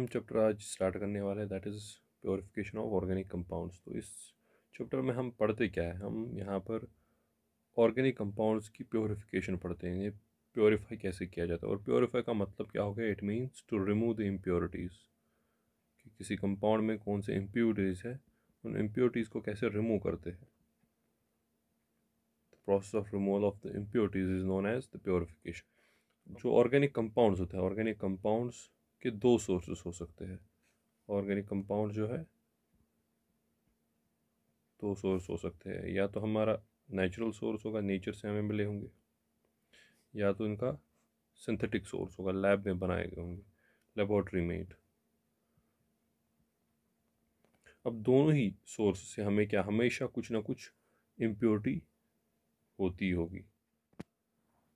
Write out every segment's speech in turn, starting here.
हम चैप्टर आज स्टार्ट करने वाले हैं, that is purification of organic compounds. तो इस चैप्टर में हम पढ़ते क्या है, हम यहाँ पर ऑर्गेनिक कंपाउंड्स की प्योरिफिकेशन पढ़ते हैं। ये प्योरीफाई कैसे किया जाता है, और प्योरीफाई का मतलब क्या हो गया, it means to remove the impurities. कि किसी कंपाउंड में कौन से इम्प्योरिटीज़ है, उन इम्प्योरिटीज़ को कैसे रिमूव करते हैं। The process of removal of the impurities is known as the purification. जो ऑर्गेनिक कंपाउंड्स होते हैं, ऑर्गेनिक कंपाउंड्स के दो सोर्सेस हो सकते हैं। ऑर्गेनिक कंपाउंड जो है दो सोर्स हो सकते हैं, या तो हमारा नेचुरल सोर्स होगा, नेचर से हमें मिले होंगे, या तो इनका सिंथेटिक सोर्स होगा, लैब में बनाए गए होंगे, लेबोरेटरी मेड। अब दोनों ही सोर्स से हमें क्या, हमेशा कुछ ना कुछ इम्प्योरिटी होती होगी।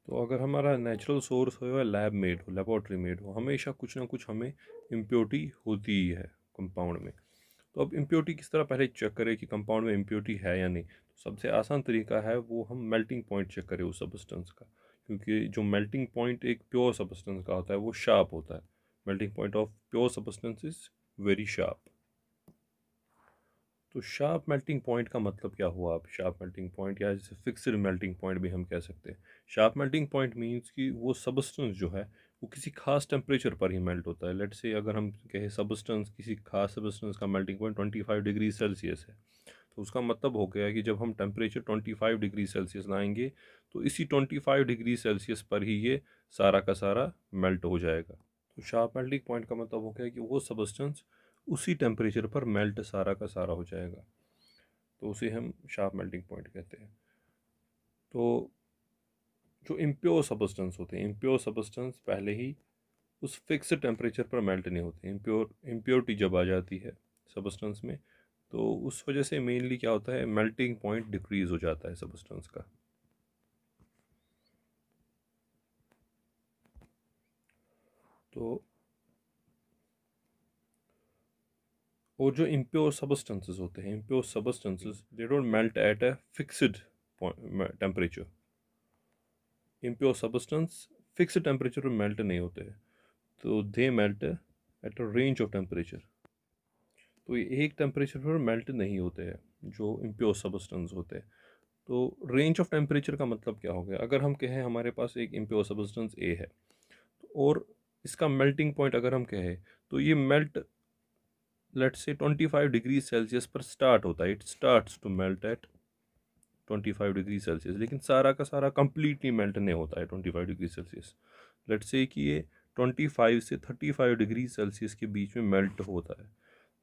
तो अगर हमारा नेचुरल सोर्स हो या लैब मेड हो, लेबोरेटरी मेड हो, हमेशा कुछ ना कुछ हमें इम्प्योरिटी होती ही है कंपाउंड में। तो अब इम्प्योरिटी किस तरह पहले चेक करें कि कंपाउंड में इम्प्योरिटी है या नहीं। तो सबसे आसान तरीका है वो हम मेल्टिंग पॉइंट चेक करें उस सब्सटेंस का, क्योंकि जो मेल्टिंग पॉइंट एक प्योर सब्सटेंस का होता है वो शार्प होता है। Melting point of pure substance is very sharp. तो शार्प मेल्टिंग पॉइंट का मतलब क्या हुआ। अब शार्प मेल्टिंग पॉइंट, या जैसे फिक्स्ड मेल्टिंग पॉइंट भी हम कह सकते हैं। शार्प मेल्टिंग पॉइंट मीन्स कि वो सब्सटेंस जो है वो किसी खास टेम्परेचर पर ही मेल्ट होता है। लेट से अगर हम कहें सब्सटेंस, किसी खास सब्सटेंस का मेल्टिंग पॉइंट 25 डिग्री सेल्सियस है, तो उसका मतलब हो गया कि जब हम टेम्परेचर 25 डिग्री सेल्सियस लाएंगे तो इसी 25 डिग्री सेल्सियस पर ही ये सारा का सारा मेल्ट हो जाएगा। तो शार्प मेल्टिंग पॉइंट का मतलब हो गया कि वो सब्सटेंस उसी टेम्परेचर पर मेल्ट सारा का सारा हो जाएगा, तो उसे हम शार्प मेल्टिंग पॉइंट कहते हैं। तो जो इम्प्योर सब्सटेंस होते हैं, इम्प्योर सब्सटेंस पहले ही उस फिक्स टेम्परेचर पर मेल्ट नहीं होते। इम्प्योरिटी जब आ जाती है सब्सटेंस में, तो उस वजह से मेनली क्या होता है, मेल्टिंग पॉइंट डिक्रीज हो जाता है सब्सटेंस का। तो और जो इम्प्योर सब्सटेंसेस होते हैं, impure substances they don't melt at a fixed temperature. Impure substance fixed temperature पर मेल्ट नहीं होते हैं, तो they melt at a range of temperature. तो ये एक टेम्परेचर पर मेल्ट नहीं होते हैं जो इम्प्योर सब्सटेंस होते हैं। तो रेंज ऑफ टेम्परेचर का मतलब क्या हो गया, अगर हम कहें हमारे पास एक इम्प्योर सब्सटेंस ए है, और इसका मेल्टिंग पॉइंट अगर हम कहें, तो ये मेल्ट लेट से 25 डिग्री सेल्सियस पर स्टार्ट होता है। It starts to melt at 25 degree Celsius, लेकिन सारा का सारा कंप्लीटली मेल्ट नहीं होता है 25 डिग्री सेल्सियस। लेट से कि ये 25 से 35 डिग्री सेल्सियस के बीच में मेल्ट होता है।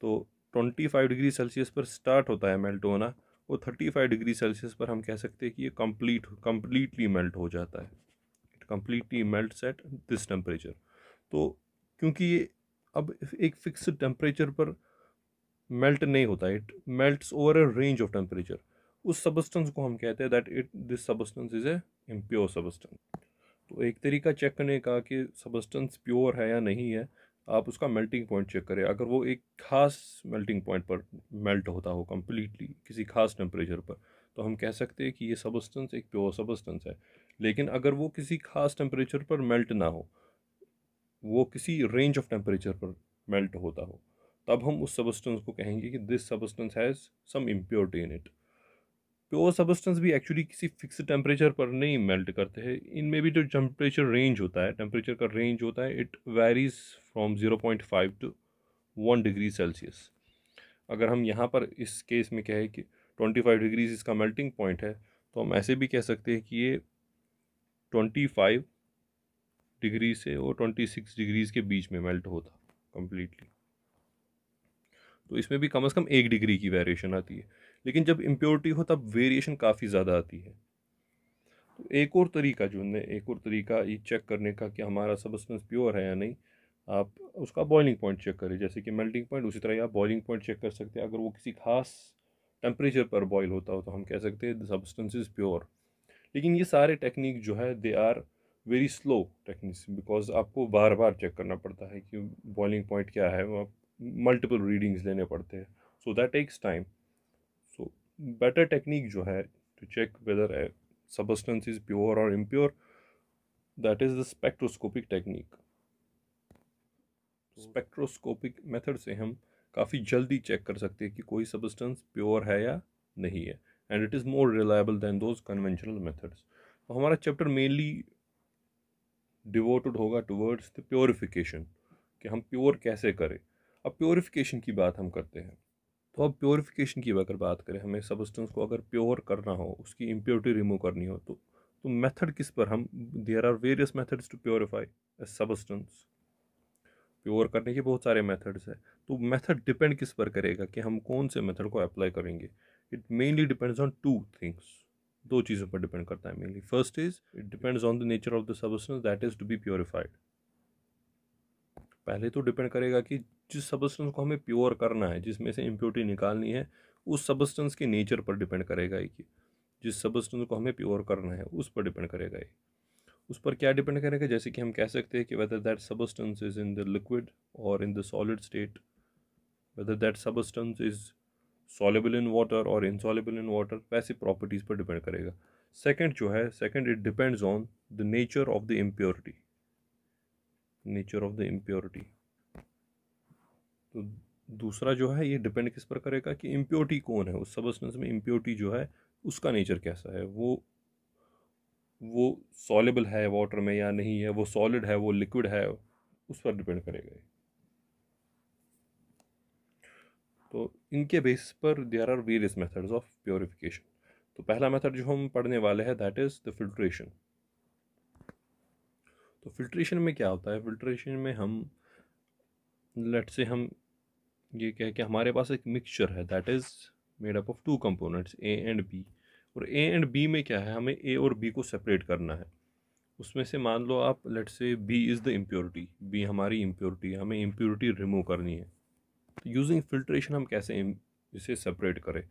तो 25 डिग्री सेल्सियस पर स्टार्ट होता है मेल्ट होना, और 35 डिग्री सेल्सियस पर हम कह सकते हैं कि ये कंप्लीटली मेल्ट हो जाता है। It completely melts at this temperature. तो क्योंकि ये अब एक फिक्स्ड टेम्परेचर पर मेल्ट नहीं होता, it melts over a range of temperature, उस सब्सटेंस को हम कहते हैं that it this substance is a impure substance. तो एक तरीका चेक करने का कि सब्सटेंस प्योर है या नहीं है, आप उसका मेल्टिंग पॉइंट चेक करें। अगर वो एक खास मेल्टिंग पॉइंट पर मेल्ट होता हो कंप्लीटली किसी खास टेम्परेचर पर, तो हम कह सकते हैं कि ये सब्सटेंस एक प्योर सब्सटेंस है। लेकिन अगर वो किसी खास टेम्परेचर पर मेल्ट ना हो, वो किसी रेंज ऑफ टेम्परेचर पर मेल्ट होता हो, तब हम उस सब्सटेंस को कहेंगे कि this substance has some impurity in it. Pure substance भी एक्चुअली किसी फिक्स टेम्परेचर पर नहीं मेल्ट करते हैं। इनमें भी जो टेम्परेचर रेंज होता है, टेम्परेचर का रेंज होता है, it varies from 0.5 to 1 degree Celsius. अगर हम यहाँ पर इस केस में कहें कि 25 डिग्रीज इसका मेल्टिंग पॉइंट है, तो हम ऐसे भी कह सकते हैं कि ये 25 डिग्री से और 26 डिग्रीज के बीच में मेल्ट होता कम्प्लीटली। तो इसमें भी कम से कम 1 डिग्री की वेरिएशन आती है। लेकिन जब इम्प्योरिटी हो तब वेरिएशन काफ़ी ज़्यादा आती है। तो एक और तरीका ये चेक करने का कि हमारा सब्सटेंस प्योर है या नहीं, आप उसका बॉइलिंग पॉइंट चेक करें। जैसे कि मेल्टिंग पॉइंट, उसी तरह ही आप बॉइलिंग पॉइंट चेक कर सकते हैं। अगर वो किसी खास टेम्परेचर पर बॉयल होता हो, तो हम कह सकते हैं द सब्सटेंस इज़ प्योर। लेकिन ये सारे टेक्निक जो है they are very slow techniques, because आपको बार बार चेक करना पड़ता है कि बॉइलिंग पॉइंट क्या है, वो मल्टीपल रीडिंग्स लेने पड़ते हैं, so that takes time. So better technique जो है to check whether a substance is pure or impure, that is the spectroscopic technique. Spectroscopic method से हम काफ़ी जल्दी चेक कर सकते हैं कि कोई सब्सटेंस प्योर है या नहीं है, and it is more reliable then those conventional methods. तो हमारा चैप्टर मेनली डिवोटेड होगा टुवर्ड्स द प्योरिफिकेशन, कि हम प्योर कैसे करें। अब प्योरिफिकेशन की बात हम करते हैं। तो अब प्योरिफिकेशन की अगर बात करें, हमें सब्सटेंस को अगर प्योर करना हो, उसकी इम्प्योरिटी रिमूव करनी हो, तो मेथड किस पर हम, there are various methods to purify a substance. Pure करने के बहुत सारे मेथड्स हैं, तो मेथड डिपेंड किस पर करेगा कि हम कौन से मेथड को अप्लाई करेंगे। It mainly depends on two things, दो चीज़ों पर डिपेंड करता है mainly. First is it depends on the nature of the substance that is to be purified. पहले तो डिपेंड करेगा कि जिस सब्सटेंस को हमें प्योर करना है, जिसमें से इम्प्योरिटी निकालनी है, उस सब्सटेंस के नेचर पर डिपेंड करेगा कि जिस सब्सटेंस को हमें प्योर करना है उस पर डिपेंड करेगा ये। उस पर क्या डिपेंड करेगा, जैसे कि हम कह सकते हैं कि whether that substance is in the liquid और in the solid state, whether that substance is soluble in water और इनसॉल्युबल इन वाटर, वैसी प्रॉपर्टीज़ पर डिपेंड करेगा। सेकंड जो है, second it depends on the nature of the impurity, nature of the impurity. तो दूसरा जो है ये डिपेंड किस पर करेगा कि इम्प्योरिटी कौन है, उस सब्सटेंस में इम्प्योरिटी जो है उसका नेचर कैसा है, वो सॉल्युबल है वाटर में या नहीं है, वो सॉलिड है, वो लिक्विड है, उस पर डिपेंड करेगा। तो इनके बेसिस पर there are various methods of purification. तो पहला मेथड जो हम पढ़ने वाले हैं दैट इज़ द फिल्ट्रेशन। तो फिल्ट्रेशन में क्या होता है, फिल्ट्रेशन में हम लेट से हम ये कह के हमारे पास एक मिक्सचर है that is made up of two components A and B, और ए एंड बी में क्या है, हमें ए और बी को सेपरेट करना है। उसमें से मान लो आप let say B is the impurity, B हमारी इम्प्योरिटी है, हमें इम्प्योरिटी रिमूव करनी है। तो यूजिंग फिल्ट्रेशन हम कैसे इसे सेपरेट करें।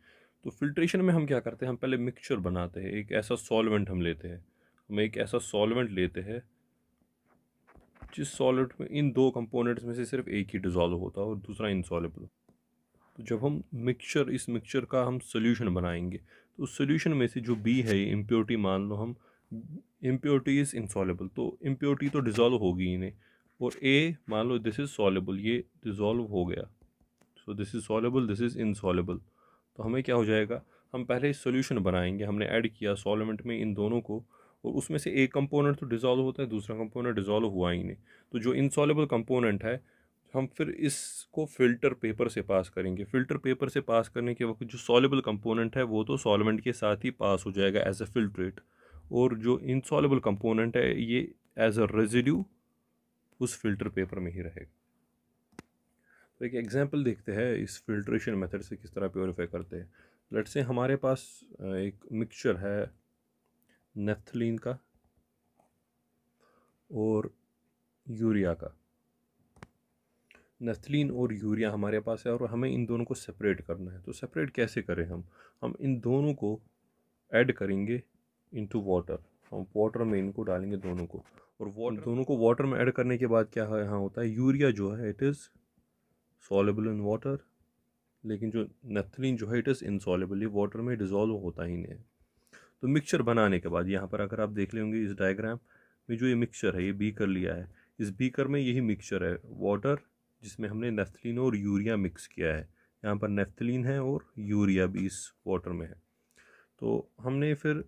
तो फिल्ट्रेशन में हम क्या करते हैं, हम पहले मिक्सचर बनाते हैं, एक ऐसा सॉल्वेंट हम लेते हैं, हम एक ऐसा सॉल्वेंट लेते हैं जिस सॉलिड में इन दो कंपोनेंट्स में से सिर्फ एक ही डिज़ोल्व होता है और दूसरा इनसॉल्युबल। तो जब हम इस मिक्सचर का हम सोल्यूशन बनाएंगे, तो उस सोल्यूशन में से जो बी है, इम्प्योरिटी मान लो हम, इम्प्योरिटी इज़ इनसॉल्युबल, तो इम्प्योरिटी तो डिज़ोल्व होगी ही नहीं, और ए मान लो दिस इज़ सॉल्युबल, ये डिज़ोल्व हो गया, so this is soluble, this is insoluble. तो हमें क्या हो जाएगा, हम पहले सोल्यूशन बनाएंगे, हमने ऐड किया सॉल्वेंट में इन दोनों को, और उसमें से एक कंपोनेंट तो डिज़ोल्व होता है, दूसरा कंपोनेंट डिज़ोल्व हुआ ही नहीं। तो जो इनसॉल्युबल कंपोनेंट है, हम फिर इसको फ़िल्टर पेपर से पास करेंगे। फ़िल्टर पेपर से पास करने के वक्त जो सॉल्युबल कंपोनेंट है वो तो सॉल्वेंट के साथ ही पास हो जाएगा एज ए फिल्ट्रेट, और जो इनसॉल्युबल कंपोनेंट है ये एज अ रेजिड्यू उस फिल्टर पेपर में ही रहेगा। तो एक एग्जांपल देखते हैं इस फिल्ट्रेशन मेथड से किस तरह प्योरीफाई करते हैं। लेट्स से हमारे पास एक मिक्सचर है नेफ्थलीन का और यूरिया का। नेफ्थलीन और यूरिया हमारे पास है और हमें इन दोनों को सेपरेट करना है। तो सेपरेट कैसे करें, हम इन दोनों को ऐड करेंगे इनटू वाटर। हम वाटर में इनको डालेंगे दोनों को, और दोनों को वाटर में ऐड करने के बाद क्या है, यहाँ होता है यूरिया जो है it is soluble in water, लेकिन जो नेफ्थलीन जो है इट इज़ इनसॉल्युबल, ये वाटर में डिज़ोल्व होता ही नहीं है। तो मिक्सचर बनाने के बाद यहाँ पर अगर आप देख लेंगे इस डायग्राम में, जो ये मिक्सचर है ये बीकर लिया है, इस बीकर में यही मिक्सचर है वाटर, जिसमें हमने नेफ्थलीन और यूरिया मिक्स किया है। यहाँ पर नेफ्थलीन है और यूरिया भी इस वाटर में है। तो हमने फिर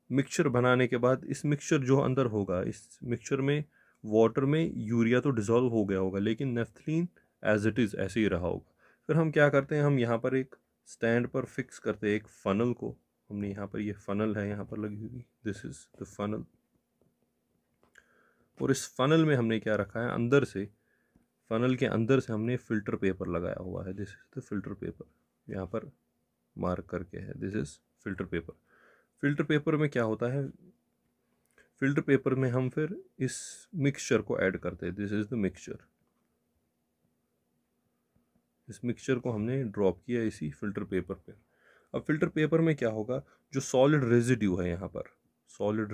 मिक्सचर बनाने के बाद इस मिक्सचर जो अंदर होगा, इस मिक्सचर में वाटर में यूरिया तो डिज़ोल्व हो गया होगा, लेकिन नेफ्थलीन एज इट इज़ ऐसे ही रहा होगा। फिर हम क्या करते हैं, हम यहाँ पर एक स्टैंड पर फिक्स करते हैं एक फ़नल को। हमने यहाँ पर ये फ़नल है यहाँ पर लगी हुई, दिस इज़ द फ़नल, और इस फ़नल में हमने क्या रखा है, अंदर से फ़नल के अंदर से हमने फ़िल्टर पेपर लगाया हुआ है। This is the filter paper, यहाँ पर मार्क करके है, this is filter paper. Filter paper में क्या होता है, फ़िल्टर पेपर में हम फिर इस मिक्सचर को ऐड करते हैं, दिस इज़ द मिक्सचर। इस मिक्सचर को हमने ड्रॉप किया इसी फ़िल्टर पेपर पे। अब फ़िल्टर पेपर में क्या होगा, जो सॉलिड रेजिड्यू है यहाँ पर, सॉलिड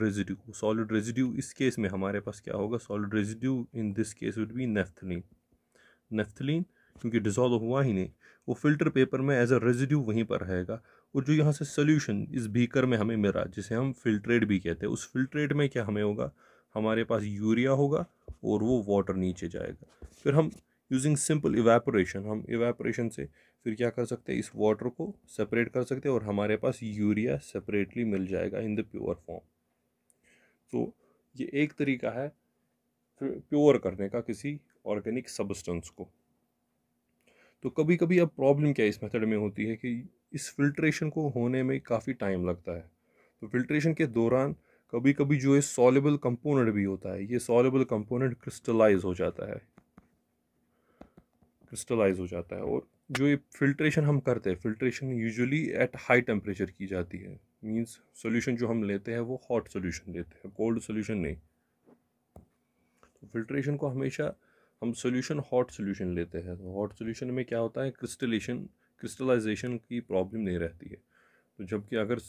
रेजिड्यू इस केस में हमारे पास क्या होगा, solid residue in this case would be naphthalene, क्योंकि डिज़ोल्व हुआ ही नहीं, वो फ़िल्टर पेपर में एज अ रेजिड्यू वहीं पर रहेगा। और जो यहाँ से सोल्यूशन इस बीकर में हमें मिला, जिसे हम फिल्ट्रेट भी कहते हैं, उस फिल्ट्रेट में क्या हमें होगा, हमारे पास यूरिया होगा और वो वाटर नीचे जाएगा। फिर हम यूजिंग सिंपल इवेपोरेशन, हम इवेपोरेशन से फिर क्या कर सकते हैं, इस वाटर को सेपरेट कर सकते हैं और हमारे पास यूरिया सेपरेटली मिल जाएगा इन द प्योर फॉर्म। तो ये एक तरीका है प्योर करने का किसी ऑर्गेनिक सब्सटेंस को। तो कभी कभी अब प्रॉब्लम क्या इस मेथड में होती है कि इस फिल्ट्रेशन को होने में काफ़ी टाइम लगता है। तो फिल्ट्रेशन के दौरान कभी कभी जो ये सॉल्युबल कंपोनेंट भी होता है, ये सॉल्युबल कंपोनेंट क्रिस्टलाइज हो जाता है। और जो ये फिल्ट्रेशन हम करते हैं, filtration usually at high temperature की जाती है। मींस सॉल्यूशन जो हम लेते हैं वो हॉट सॉल्यूशन लेते हैं, कोल्ड सॉल्यूशन नहीं। तो फिल्ट्रेशन को हमेशा हम सॉल्यूशन हॉट सॉल्यूशन लेते हैं। तो हॉट सॉल्यूशन में क्या होता है, क्रिस्टलाइजेशन की प्रॉब्लम नहीं रहती है। तो जबकि अगर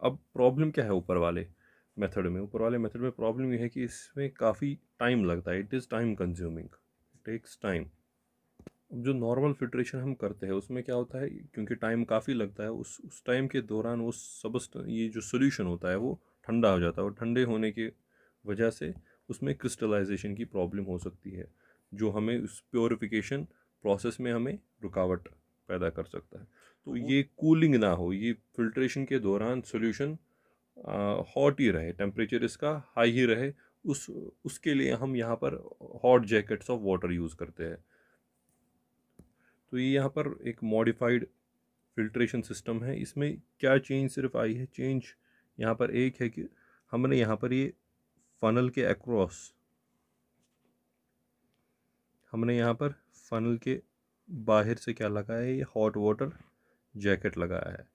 अब प्रॉब्लम क्या है ऊपर वाले मेथड में, ऊपर वाले मेथड में प्रॉब्लम ये है कि इसमें काफ़ी टाइम लगता है, it is time consuming, it takes time. जो नॉर्मल फिल्ट्रेशन हम करते हैं उसमें क्या होता है, क्योंकि टाइम काफ़ी लगता है, उस टाइम के दौरान वो ये जो सोल्यूशन होता है वो ठंडा हो जाता है, और ठंडे होने की वजह से उसमें क्रिस्टलाइजेशन की प्रॉब्लम हो सकती है, जो हमें उस प्योरिफिकेशन प्रोसेस में हमें रुकावट पैदा कर सकता है। तो ये कूलिंग ना हो, ये फिल्ट्रेशन के दौरान सोल्यूशन हॉट ही रहे, टेम्परेचर इसका हाई ही रहे, उसके लिए हम यहाँ पर hot jackets of water use करते हैं। तो ये यहाँ पर एक मॉडिफाइड फिल्ट्रेशन सिस्टम है। इसमें क्या चेंज सिर्फ आई है, चेंज यहाँ पर एक है कि हमने यहाँ पर ये फनल के अक्रॉस, हमने यहाँ पर फनल के बाहर से क्या लगाया है, ये हॉट वाटर जैकेट लगाया है।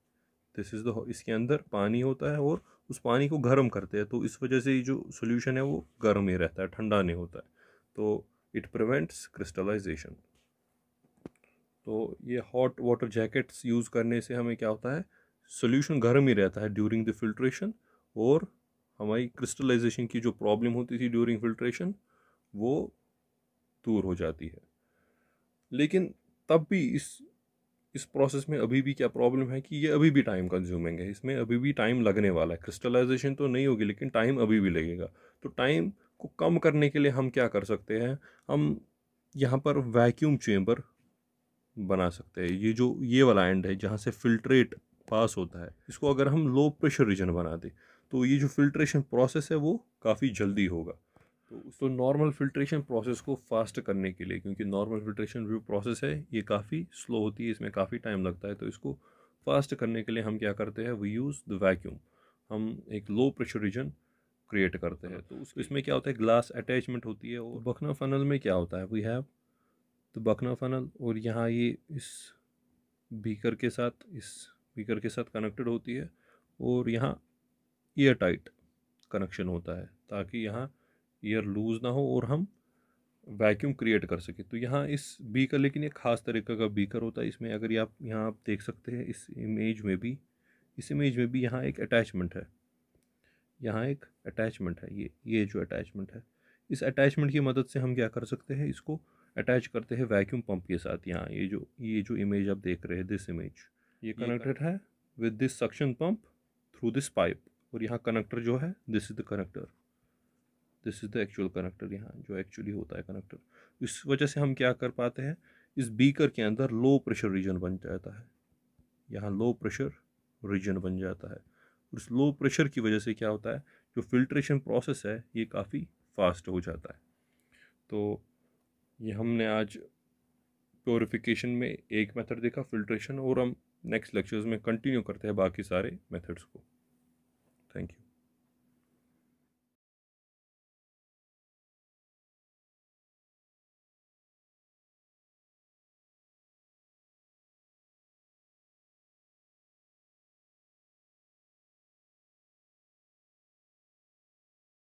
दिस इज़ द, इसके अंदर पानी होता है और उस पानी को गर्म करते हैं, तो इस वजह से ये जो सोल्यूशन है वो गर्म ही रहता है, ठंडा नहीं होता है। तो इट प्रिवेंट्स क्रिस्टलाइजेशन। तो ये हॉट वाटर जैकेट्स यूज़ करने से हमें क्या होता है, सोल्यूशन गर्म ही रहता है ड्यूरिंग द फिल्ट्रेशन, और हमारी क्रिस्टलाइजेशन की जो प्रॉब्लम होती थी ड्यूरिंग फिल्ट्रेशन वो दूर हो जाती है। लेकिन तब भी इस प्रोसेस में अभी भी क्या प्रॉब्लम है कि ये अभी भी टाइम कंज्यूमिंग है, इसमें अभी भी टाइम लगने वाला है। क्रिस्टलाइजेशन तो नहीं होगी लेकिन टाइम अभी भी लगेगा। तो टाइम को कम करने के लिए हम क्या कर सकते हैं, हम यहाँ पर वैक्यूम चेम्बर बना सकते हैं। ये जो ये वाला एंड है जहाँ से फिल्ट्रेट पास होता है, इसको अगर हम लो प्रेशर रीजन बना दें तो ये जो फिल्ट्रेशन प्रोसेस है वो काफ़ी जल्दी होगा। तो नॉर्मल फिल्ट्रेशन प्रोसेस को फास्ट करने के लिए, क्योंकि नॉर्मल फिल्ट्रेशन जो प्रोसेस है ये काफ़ी स्लो होती है, इसमें काफ़ी टाइम लगता है, तो इसको फास्ट करने के लिए हम क्या करते हैं, वी यूज़ द वैक्यूम। हम एक लो प्रेशर रीजन क्रिएट करते हैं। तो इसमें क्या होता है, ग्लास अटैचमेंट होती है। और बखना फनल में क्या होता है, वी हैव द बखना फनल, और यहाँ ये इस बीकर के साथ कनेक्टेड होती है, और यहाँ ईयर टाइट कनेक्शन होता है ताकि यहाँ ईयर लूज़ ना हो और हम वैक्यूम क्रिएट कर सके। तो यहाँ इस बीकर, लेकिन ये खास तरीके का बीकर होता है। इसमें अगर आप यहाँ आप देख सकते हैं इस इमेज में भी यहाँ एक अटैचमेंट है, यहाँ एक अटैचमेंट है, ये जो अटैचमेंट है, इस अटैचमेंट की मदद से हम क्या कर सकते हैं, इसको अटैच करते हैं वैक्यूम पंप के साथ। यहाँ ये जो इमेज आप देख रहे हैं, दिस इमेज, ये कनेक्टेड है with this suction pump through this pipe, और यहाँ कनेक्टर जो है, this is the connector, this is the actual connector, यहाँ जो एक्चुअली होता है कनेक्टर। इस वजह से हम क्या कर पाते हैं, इस बीकर के अंदर लो प्रेशर रीजन बन जाता है, यहाँ लो प्रेशर रीजन बन जाता है। उस लो प्रेशर की वजह से क्या होता है, जो फिल्ट्रेशन प्रोसेस है ये काफ़ी फास्ट हो जाता है। तो ये हमने आज प्योरिफिकेशन में एक मेथड देखा, फिल्ट्रेशन, और हम नेक्स्ट लेक्चर्स में कंटिन्यू करते हैं बाकी सारे मेथड्स को। Thank you.